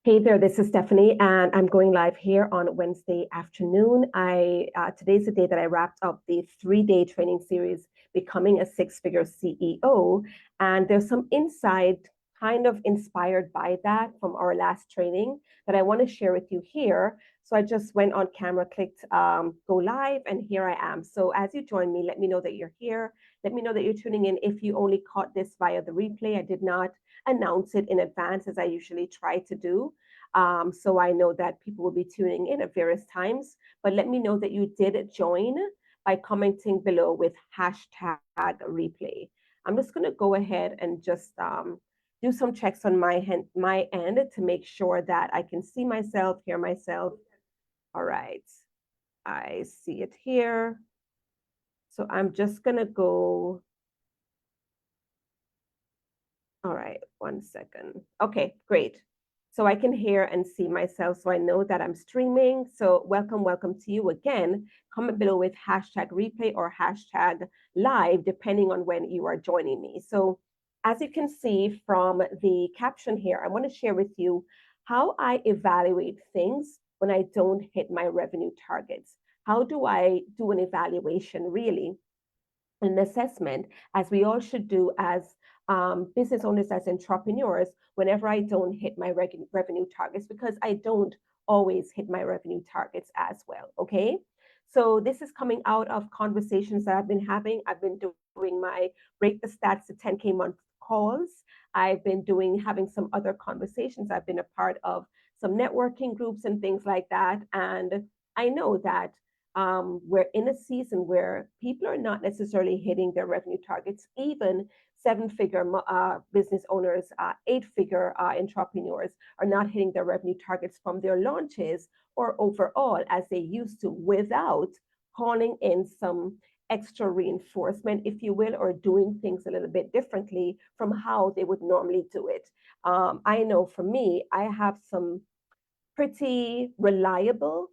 Hey there, this is Stephanie, and I'm going live here on Wednesday afternoon. Today's the day that I wrapped up the 3-day training series, Becoming a Six-Figure CEO. And there's some insight kind of inspired by that from our last training that I want to share with you here. So I just went on camera, clicked go live, and here I am. So as you join me, let me know that you're here. Let me know that you're tuning in. If you only caught this via the replay, I did not announce it in advance as I usually try to do. So I know that people will be tuning in at various times, but let me know that you did join by commenting below with hashtag replay. I'm just going to go ahead and just do some checks on my end to make sure that I can see myself, hear myself. All right, I see it here. So I'm just going to go. All right, 1 second. Okay, great. So I can hear and see myself, so I know that I'm streaming. So welcome to you again. Comment below with hashtag replay or hashtag live, depending on when you are joining me. So as you can see from the caption here, I want to share with you how I evaluate things when I don't hit my revenue targets. How do I do an evaluation really? An assessment, as we all should do as business owners, as entrepreneurs, whenever I don't hit my revenue targets, because I don't always hit my revenue targets as well. Okay. So this is coming out of conversations that I've been having. I've been doing my break the stats to 10K month calls. I've been having some other conversations. I've been a part of some networking groups and things like that. And I know that we're in a season where people are not necessarily hitting their revenue targets. Even 7-figure business owners, 8-figure entrepreneurs are not hitting their revenue targets from their launches or overall as they used to, without calling in some extra reinforcement, if you will, or doing things a little bit differently from how they would normally do it. I know for me, I have some pretty reliable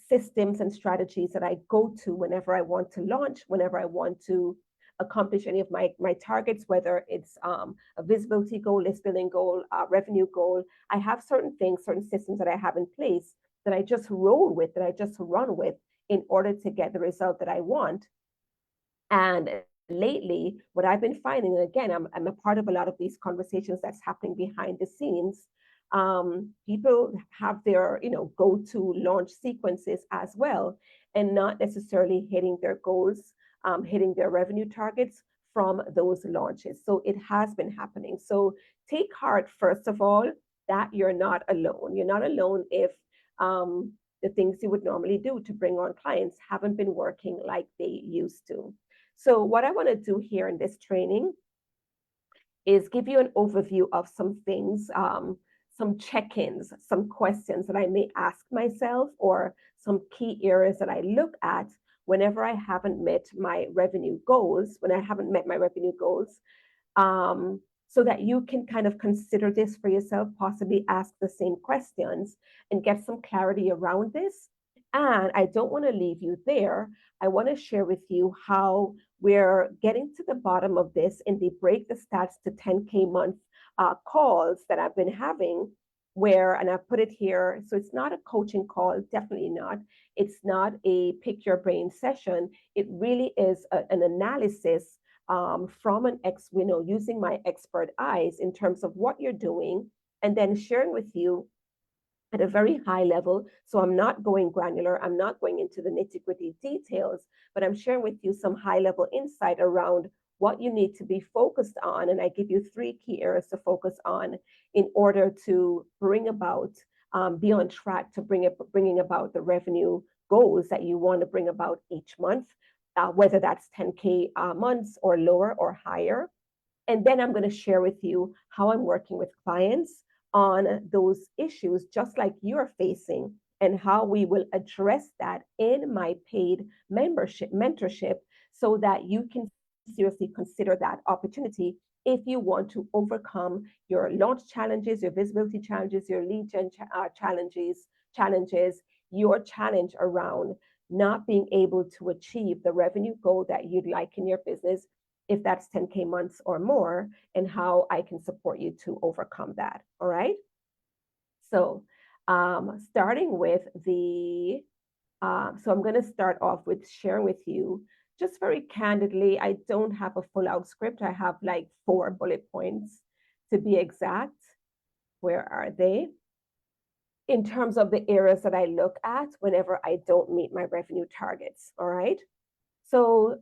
systems and strategies that I go to whenever I want to launch, whenever I want to accomplish any of my targets, whether it's a visibility goal, list building goal, revenue goal. I have certain things, certain systems that I have in place that I just roll with, that I just run with in order to get the result that I want. And lately, what I've been finding, and again, I'm a part of a lot of these conversations that's happening behind the scenes. People have their, go-to launch sequences as well, and not necessarily hitting their goals, hitting their revenue targets from those launches. So it has been happening. So take heart, first of all, that you're not alone. You're not alone if the things you would normally do to bring on clients haven't been working like they used to. So what I want to do here in this training is give you an overview of some things, some check-ins, some questions that I may ask myself, or some key areas that I look at whenever I haven't met my revenue goals, so that you can kind of consider this for yourself, possibly ask the same questions and get some clarity around this. And I don't want to leave you there. I want to share with you how we're getting to the bottom of this in the break the stats to 10K month calls that I've been having, where, and I've put it here, so it's not a coaching call, definitely not. It's not a pick your brain session. It really is an analysis from using my expert eyes in terms of what you're doing, and then sharing with you at a very high level. So I'm not going granular, I'm not going into the nitty-gritty details, but I'm sharing with you some high-level insight around what you need to be focused on. And I give you 3 key areas to focus on in order to bring about, be on track to bringing about the revenue goals that you want to bring about each month, whether that's 10K months or lower or higher. And then I'm going to share with you how I'm working with clients on those issues, just like you're facing, and how we will address that in my paid mentorship, so that you can seriously consider that opportunity if you want to overcome your launch challenges, your visibility challenges, your lead gen challenges, your challenge around not being able to achieve the revenue goal that you'd like in your business, if that's 10K months or more, and how I can support you to overcome that. All right. So starting with so I'm going to start off with sharing with you just very candidly. I don't have a full out script. I have like 4 bullet points to be exact. Where are they? In terms of the areas that I look at whenever I don't meet my revenue targets. All right. So,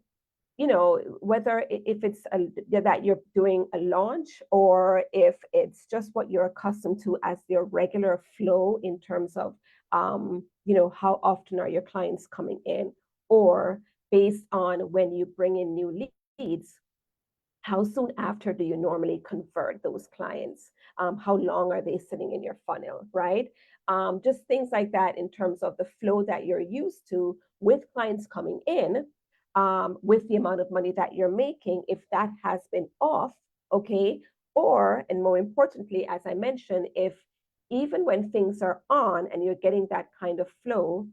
whether if it's that you're doing a launch, or if it's just what you're accustomed to as your regular flow in terms of, how often are your clients coming in, or based on when you bring in new leads, how soon after do you normally convert those clients? How long are they sitting in your funnel, right? Just things like that in terms of the flow that you're used to with clients coming in, with the amount of money that you're making, if that has been off, okay? Or, and more importantly, as I mentioned, if even when things are on and you're getting that kind of flow,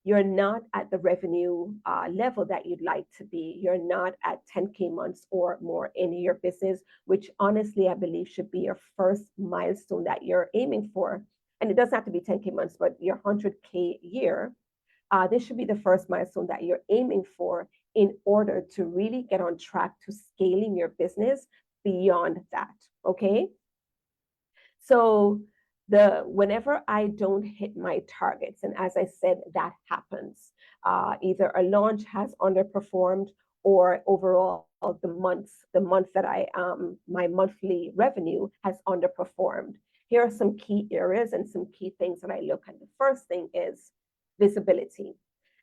you're not at the revenue level that you'd like to be. You're not at 10K months or more in your business, which honestly, I believe should be your first milestone that you're aiming for. And it doesn't have to be 10K months, but your 100K year. This should be the first milestone that you're aiming for in order to really get on track to scaling your business beyond that. Okay. So whenever I don't hit my targets, and as I said, that happens. Either a launch has underperformed, or overall the month that my monthly revenue has underperformed. Here are some key areas and some key things that I look at. The first thing is visibility.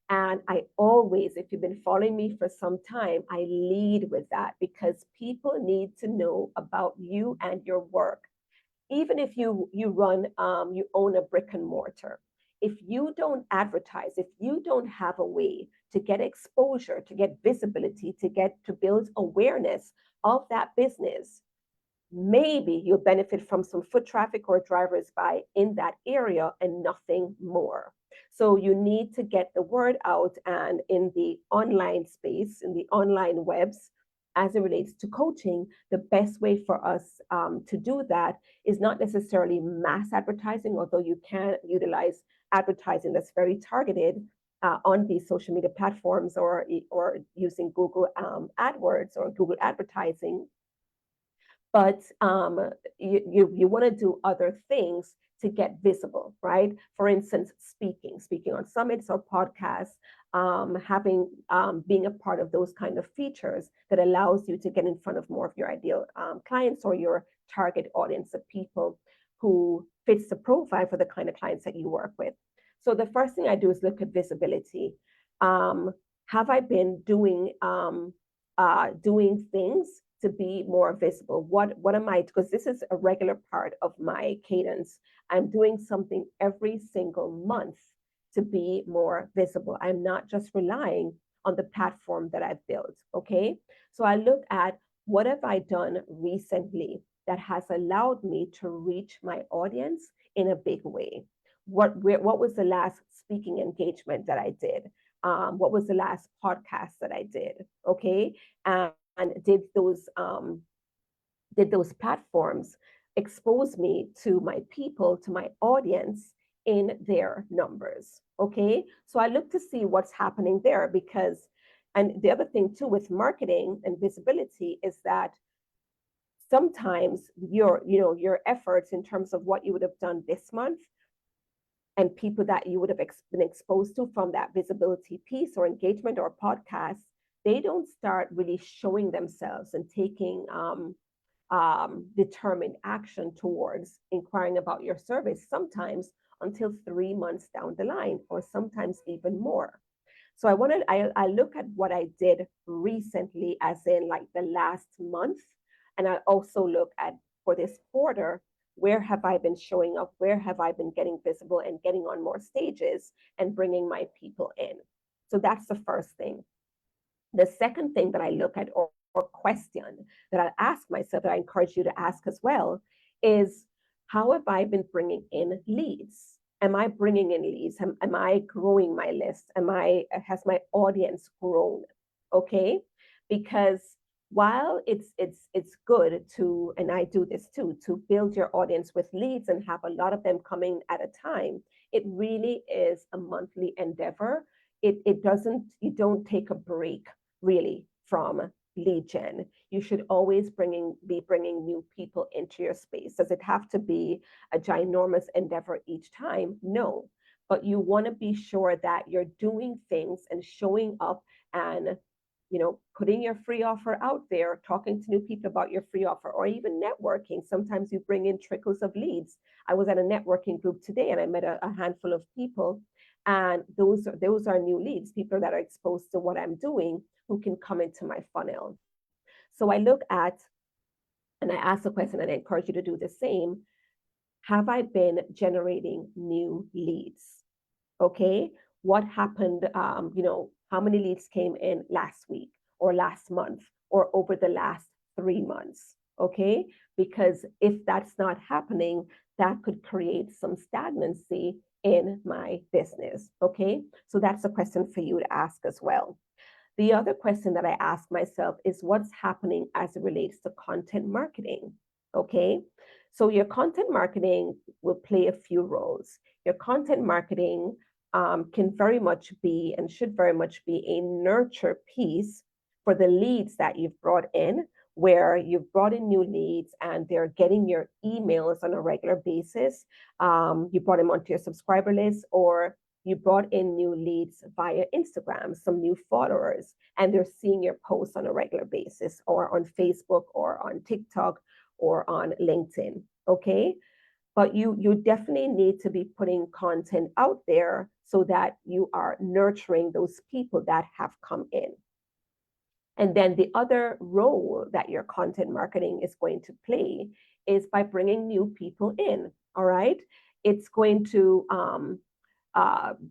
And I always, if you've been following me for some time, I lead with that because people need to know about you and your work. Even if you own a brick and mortar, if you don't advertise, if you don't have a way to get exposure, to get visibility, to build awareness of that business, maybe you'll benefit from some foot traffic or drivers by in that area and nothing more. So you need to get the word out, and in the online space, in the online webs, as it relates to coaching, the best way for us to do that is not necessarily mass advertising, although you can utilize advertising that's very targeted on these social media platforms, or using Google AdWords or Google advertising. But you want to do other things to get visible, right? For instance, speaking on summits or podcasts, being a part of those kind of features that allows you to get in front of more of your ideal clients, or your target audience of people who fits the profile for the kind of clients that you work with. So the first thing I do is look at visibility. Have I been doing things to be more visible? What am I, because this is a regular part of my cadence. I'm doing something every single month to be more visible. I'm not just relying on the platform that I've built. Okay. So I look at what have I done recently that has allowed me to reach my audience in a big way. What was the last speaking engagement that I did? What was the last podcast that I did? Okay. And did those platforms expose me to my people, to my audience in their numbers? Okay, so I look to see what's happening there, because, and the other thing too with marketing and visibility is that sometimes your efforts in terms of what you would have done this month and people that you would have been exposed to from that visibility piece or engagement or podcast, they don't start really showing themselves and taking determined action towards inquiring about your service, sometimes until 3 months down the line, or sometimes even more. So I look at what I did recently, as in like the last month, and I also look at for this quarter, where have I been showing up? Where have I been getting visible and getting on more stages and bringing my people in? So that's the first thing. The second thing that I look at, or question that I ask myself, that I encourage you to ask as well, is how have I been bringing in leads? Am I bringing in leads? Am I growing my list? Has my audience grown? Okay, because while it's good to, and I do this too, to build your audience with leads and have a lot of them coming at a time, it really is a monthly endeavor. It doesn't, you don't take a break really from lead gen. You should always be bringing new people into your space. Does it have to be a ginormous endeavor each time? No, but you want to be sure that you're doing things and showing up and putting your free offer out there, talking to new people about your free offer, or even networking. Sometimes you bring in trickles of leads. I was at a networking group today and I met a handful of people, and those are new leads, people that are exposed to what I'm doing who can come into my funnel. So I look at, and I ask the question, and I encourage you to do the same. Have I been generating new leads? Okay, what happened? How many leads came in last week or last month or over the last 3 months? Okay, because if that's not happening, that could create some stagnancy in my business. Okay, so that's a question for you to ask as well. The other question that I ask myself is what's happening as it relates to content marketing? Okay, so your content marketing will play a few roles. Your content marketing can very much be and should very much be a nurture piece for the leads that you've brought in, where you've brought in new leads and they're getting your emails on a regular basis. You brought them onto your subscriber list, or you brought in new leads via Instagram, some new followers, and they're seeing your posts on a regular basis, or on Facebook, or on TikTok, or on LinkedIn. Okay. But you definitely need to be putting content out there so that you are nurturing those people that have come in. And then the other role that your content marketing is going to play is by bringing new people in. All right. It's going to,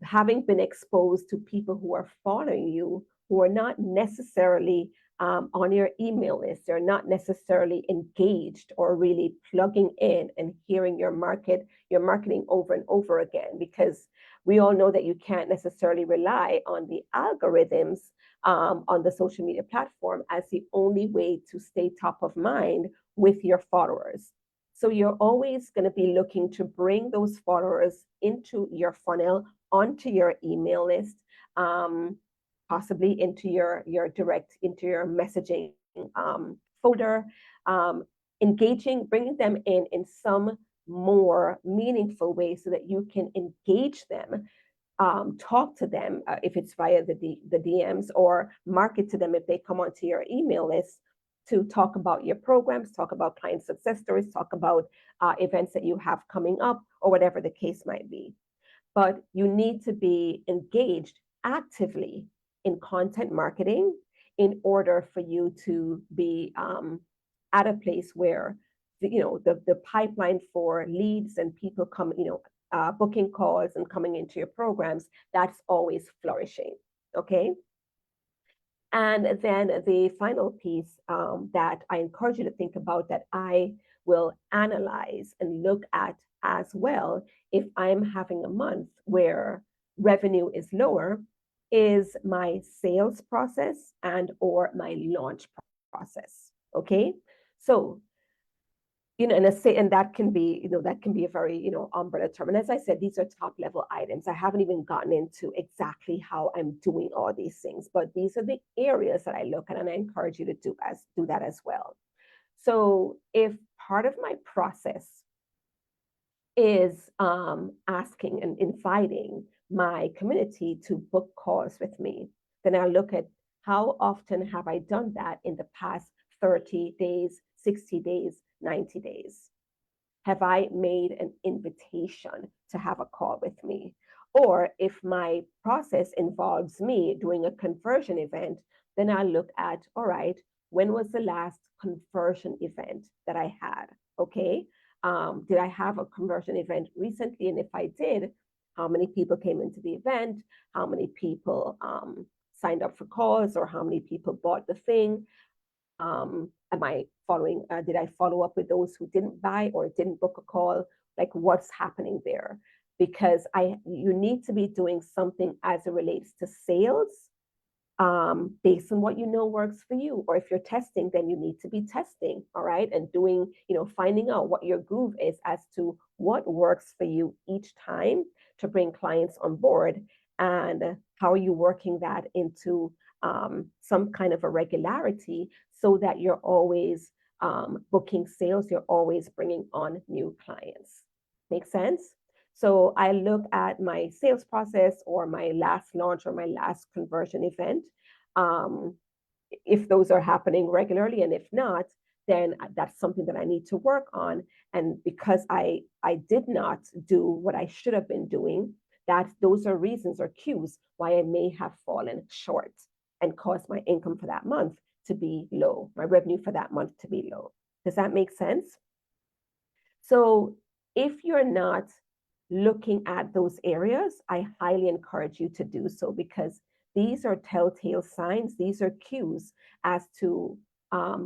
having been exposed to people who are following you, who are not necessarily on your email list, they're not necessarily engaged or really plugging in and hearing your marketing over and over again, because we all know that you can't necessarily rely on the algorithms on the social media platform as the only way to stay top of mind with your followers. So you're always going to be looking to bring those followers into your funnel, onto your email list, possibly into your messaging folder, engaging, bringing them in some more meaningful way so that you can engage them, talk to them if it's via the DMs, or market to them if they come onto your email list, to talk about your programs, talk about client success stories, talk about events that you have coming up, or whatever the case might be. But you need to be engaged actively in content marketing in order for you to be at a place where the pipeline for leads and people come, booking calls and coming into your programs, that's always flourishing. Okay. And then the final piece that I encourage you to think about, that I will analyze and look at as well, if I'm having a month where revenue is lower, is my sales process and or my launch process. Okay. So and that can be, a very, umbrella term. And as I said, these are top level items. I haven't even gotten into exactly how I'm doing all these things, but these are the areas that I look at, and I encourage you to do that as well. So if part of my process is asking and inviting my community to book calls with me, then I look at how often have I done that in the past 30 days, 60 days, 90 days? Have I made an invitation to have a call with me? Or if my process involves me doing a conversion event, then I look at, all right, when was the last conversion event that I had? Okay. Did I have a conversion event recently? And if I did, how many people came into the event? How many people signed up for calls, or how many people bought the thing? Am I following? Did I follow up with those who didn't buy or didn't book a call? Like, what's happening there? Because you need to be doing something as it relates to sales based on what you know works for you. Or if you're testing, then you need to be testing, all right, and doing, finding out what your groove is as to what works for you each time to bring clients on board, and how are you working that into some kind of a regularity so that you're always booking sales, you're always bringing on new clients. Make sense? So I look at my sales process or my last launch or my last conversion event. Um, if those are happening regularly, and if not, then that's something that I need to work on. And because I did not do what I should have been doing, that those are reasons or cues why I may have fallen short and caused my income for that month to be low, my revenue for that month to be low. Does that make sense? So if you're not looking at those areas, I highly encourage you to do so, because these are telltale signs, these are cues as to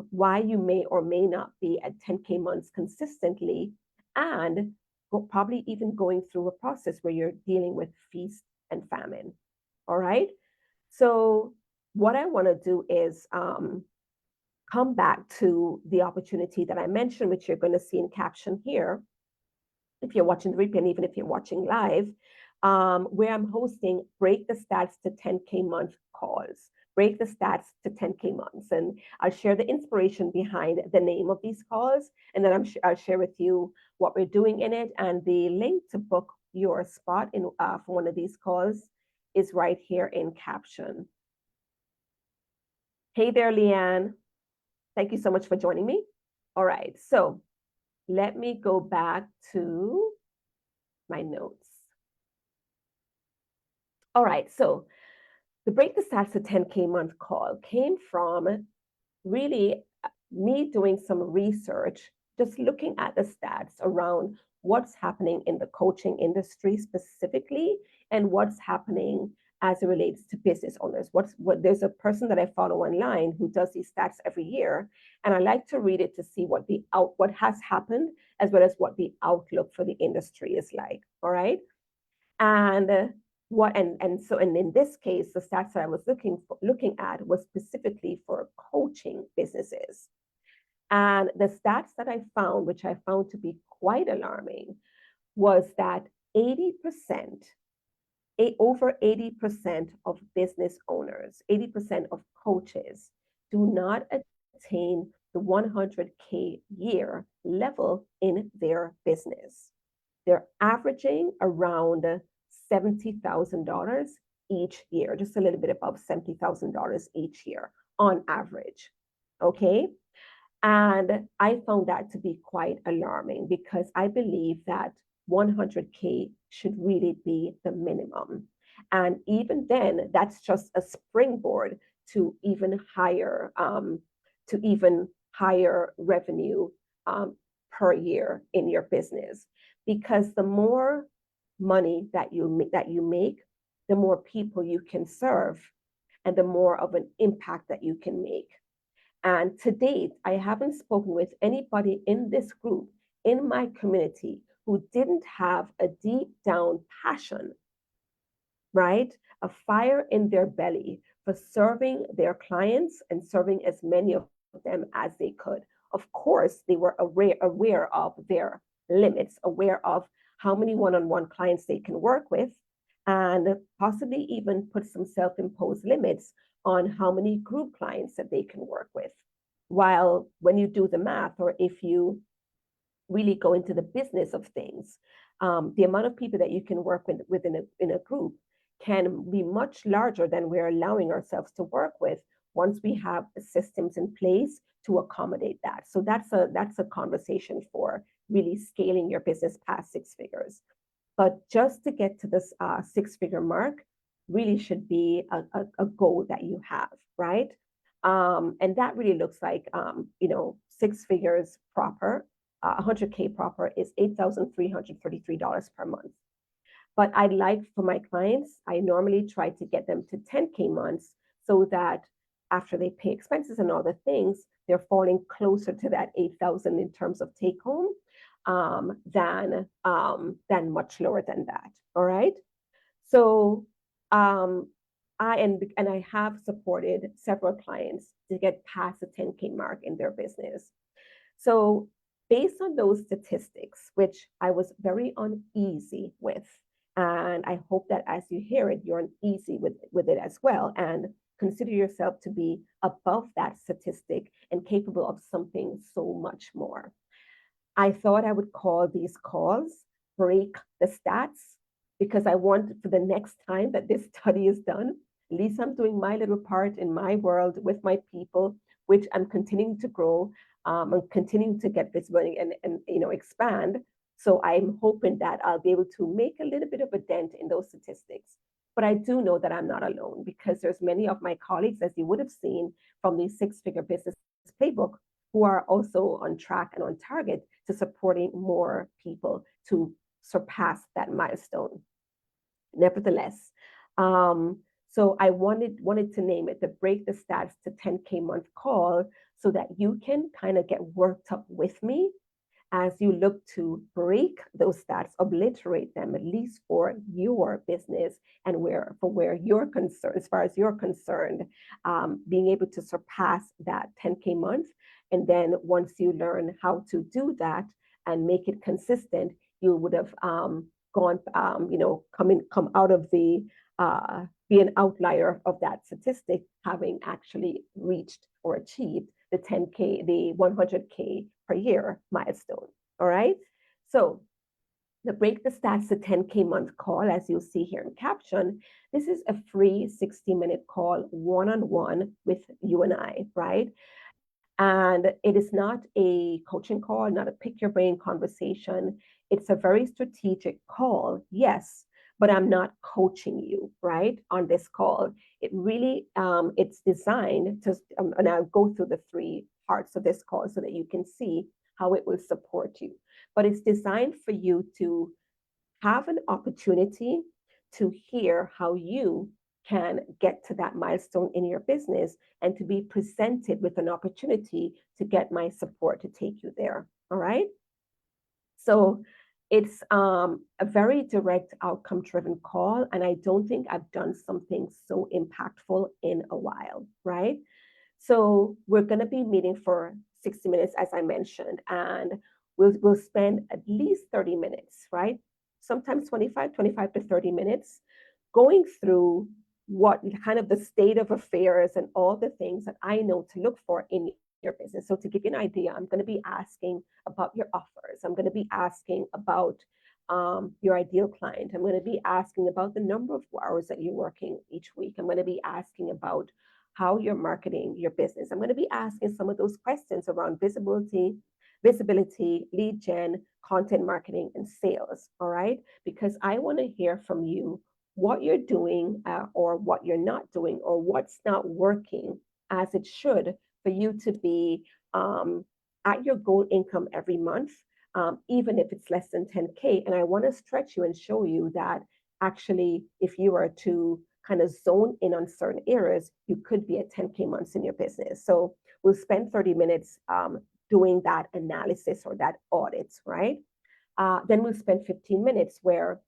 why you may or may not be at 10K months consistently, and probably even going through a process where you're dealing with feast and famine. All right. So what I want to do is come back to the opportunity that I mentioned, which you're going to see in caption here, if you're watching the replay, and even if you're watching live, where I'm hosting Break the Stats to 10K month calls. Break the Stats to 10K months. And I'll share the inspiration behind the name of these calls. And then I'll share with you what we're doing in it. And the link to book your spot in for one of these calls is right here in caption. Hey there, Leanne. Thank you so much for joining me. All right, so let me go back to my notes. All right, so the Break the Stats to 10K month call came from really me doing some research, just looking at the stats around what's happening in the coaching industry specifically, and what's happening as it relates to business owners. There's a person that I follow online who does these stats every year, and I like to read it to see what has happened, as well as what the outlook for the industry is like. All right, and in this case, the stats that I was looking at was specifically for coaching businesses. And the stats that I found, which I found to be quite alarming, was that 80%, over 80% of business owners, 80% of coaches do not attain the 100K year level in their business. They're averaging around $70,000 each year, just a little bit above $70,000 each year on average. Okay. And I found that to be quite alarming, because I believe that 100K should really be the minimum. And even then, that's just a springboard to even higher revenue per year in your business. Because the more money that you make, the more people you can serve, and the more of an impact that you can make. And to date, I haven't spoken with anybody in this group, in my community, who didn't have a deep down passion, right? A fire in their belly for serving their clients and serving as many of them as they could. Of course, they were aware of their limits, aware of how many one-on-one clients they can work with, and possibly even put some self-imposed limits on how many group clients that they can work with. While when you do the math, or if you really go into the business of things, the amount of people that you can work with in a group can be much larger than we're allowing ourselves to work with, once we have systems in place to accommodate that. So that's a conversation for really scaling your business past 6 figures. But just to get to this 6-figure mark really should be a goal that you have, right? And that really looks like, 6 figures proper, 100K proper is $8,333 per month. But I'd like for my clients, I normally try to get them to 10K months, so that after they pay expenses and all the things, they're falling closer to that 8,000 in terms of take home, than much lower than that. All right. So I have supported several clients to get past the 10K mark in their business. So based on those statistics, which I was very uneasy with, and I hope that as you hear it, you're uneasy with it as well, and consider yourself to be above that statistic and capable of something so much more. I thought I would call these calls break the stats, because I want for the next time that this study is done, at least I'm doing my little part in my world with my people, which I'm continuing to grow, and continuing to get visibility and expand. So I'm hoping that I'll be able to make a little bit of a dent in those statistics. But I do know that I'm not alone, because there's many of my colleagues, as you would have seen from the six-figure business playbook, who are also on track and on target to supporting more people to surpass that milestone. Nevertheless, so I wanted to name it the Break the Stats to 10K month call, so that you can kind of get worked up with me as you look to break those stats, obliterate them, at least for your business and where you're concerned, as far as you're concerned, being able to surpass that 10K month. And then once you learn how to do that and make it consistent, you would have come out of the be an outlier of that statistic, having actually reached or achieved the 10K, the 100K per year milestone. All right. So the Break the Stats to 10K month call, as you'll see here in caption, this is a free 60-minute call one-on-one with you and I, right? And it is not a coaching call, not a pick your brain conversation. It's a very strategic call, yes, but I'm not coaching you, right, on this call. It really, it's designed to, and I'll go through the three parts of this call so that you can see how it will support you. But it's designed for you to have an opportunity to hear how you can get to that milestone in your business, and to be presented with an opportunity to get my support to take you there. All right. So it's a very direct outcome driven call. And I don't think I've done something so impactful in a while. Right. So we're going to be meeting for 60 minutes, as I mentioned, and we'll spend at least 30 minutes, right? Sometimes 25 to 30 minutes going through what kind of the state of affairs and all the things that I know to look for in your business. So to give you an idea, I'm going to be asking about your offers. I'm going to be asking about your ideal client. I'm going to be asking about the number of hours that you're working each week. I'm going to be asking about how you're marketing your business. I'm going to be asking some of those questions around visibility, lead gen, content marketing, and sales. All right. Because I want to hear from you what you're doing, or what you're not doing, or what's not working as it should for you to be at your goal income every month, even if it's less than 10K. And I want to stretch you and show you that actually, if you are to kind of zone in on certain areas, you could be at 10K months in your business. So we'll spend 30 minutes doing that analysis or that audit, right? Then we'll spend 15 minutes where,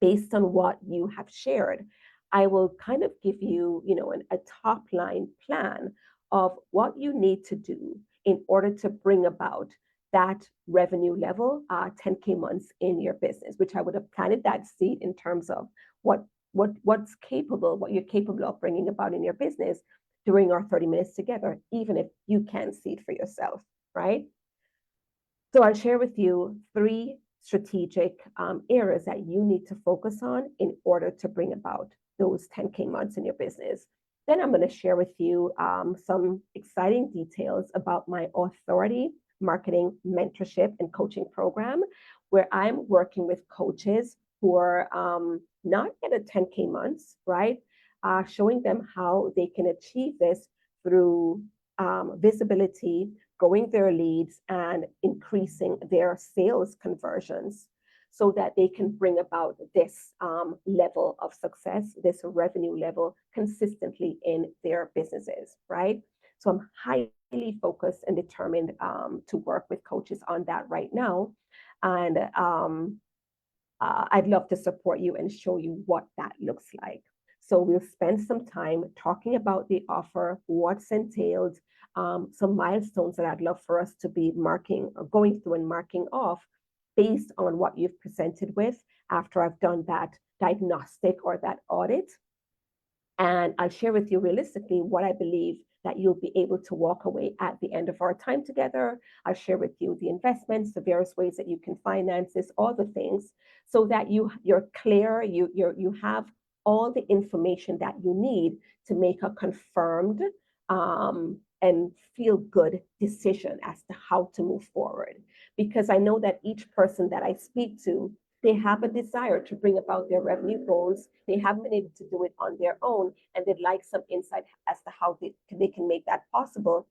based on what you have shared, I will kind of give you, a top line plan of what you need to do in order to bring about that revenue level, 10K months in your business, which I would have planted that seed in terms of what you're capable of bringing about in your business during our 30 minutes together, even if you can't see it for yourself, right? So I'll share with you three strategic areas that you need to focus on in order to bring about those 10K months in your business. Then I'm going to share with you some exciting details about my Authority Marketing Mentorship and Coaching Program, where I'm working with coaches who are not at a 10K months, right? Showing them how they can achieve this through visibility, growing their leads, and increasing their sales conversions, so that they can bring about this level of success, this revenue level consistently in their businesses, right? So I'm highly focused and determined to work with coaches on that right now. And I'd love to support you and show you what that looks like. So we'll spend some time talking about the offer, what's entailed, some milestones that I'd love for us to be marking or going through and marking off based on what you've presented with after I've done that diagnostic or that audit. And I'll share with you realistically what I believe that you'll be able to walk away at the end of our time together. I'll share with you the investments, the various ways that you can finance this, all the things, so that you're clear, you have all the information that you need to make a confirmed and feel good decision as to how to move forward. Because I know that each person that I speak to, they have a desire to bring about their revenue goals. They haven't been able to do it on their own, and they'd like some insight as to how they can make that possible.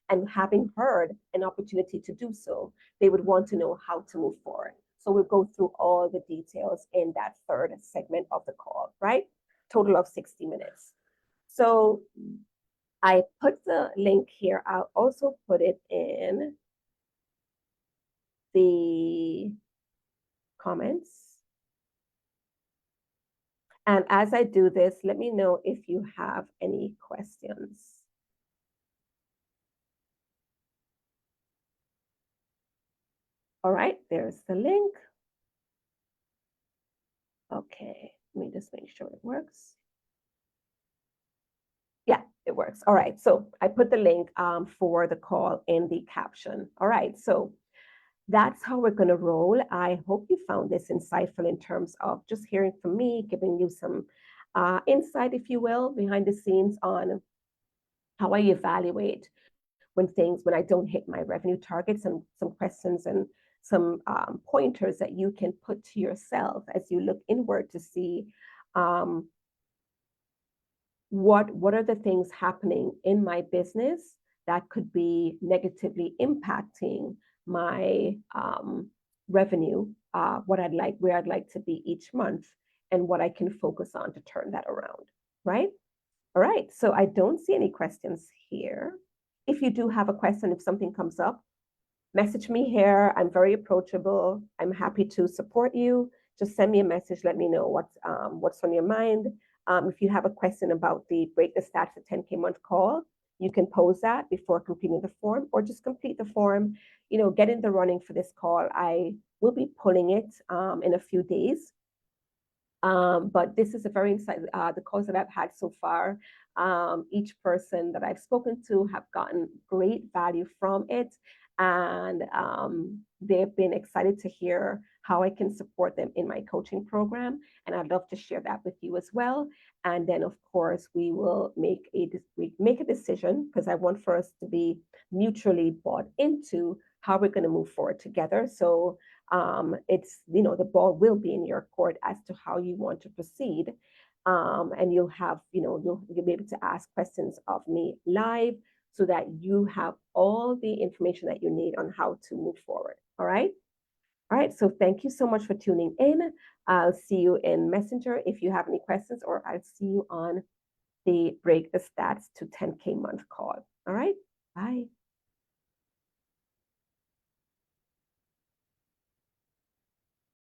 And having heard an opportunity to do so, they would want to know how to move forward. So we'll go through all the details in that third segment of the call, right? Total of 60 minutes. So I put the link here. I'll also put it in the comments. And as I do this, let me know if you have any questions. All right, there's the link. Okay, let me just make sure it works. Yeah, it works. All right, so I put the link for the call in the caption. All right, so that's how we're going to roll. I hope you found this insightful in terms of just hearing from me, giving you some insight, if you will, behind the scenes on how I evaluate when I don't hit my revenue targets, and some questions and some pointers that you can put to yourself as you look inward to see what are the things happening in my business that could be negatively impacting my revenue, where I'd like to be each month, and what I can focus on to turn that around, right? All right, so I don't see any questions here. If you do have a question, if something comes up, message me here. I'm very approachable. I'm happy to support you. Just send me a message. Let me know what's on your mind. If you have a question about the Break the Stats at 10K month call, you can pose that before completing the form, or just complete the form, get in the running for this call. I will be pulling it in a few days. But this is a very insightful, the calls that I've had so far, each person that I've spoken to have gotten great value from it. And they've been excited to hear how I can support them in my coaching program. And I'd love to share that with you as well. And then, of course, we will make a decision, because I want for us to be mutually bought into how we're going to move forward together. So it's, the ball will be in your court as to how you want to proceed. And you'll have, you'll be able to ask questions of me live, so that you have all the information that you need on how to move forward. All right. All right. So thank you so much for tuning in. I'll see you in Messenger if you have any questions, or I'll see you on the Break the Stats to 10K month call. All right. Bye.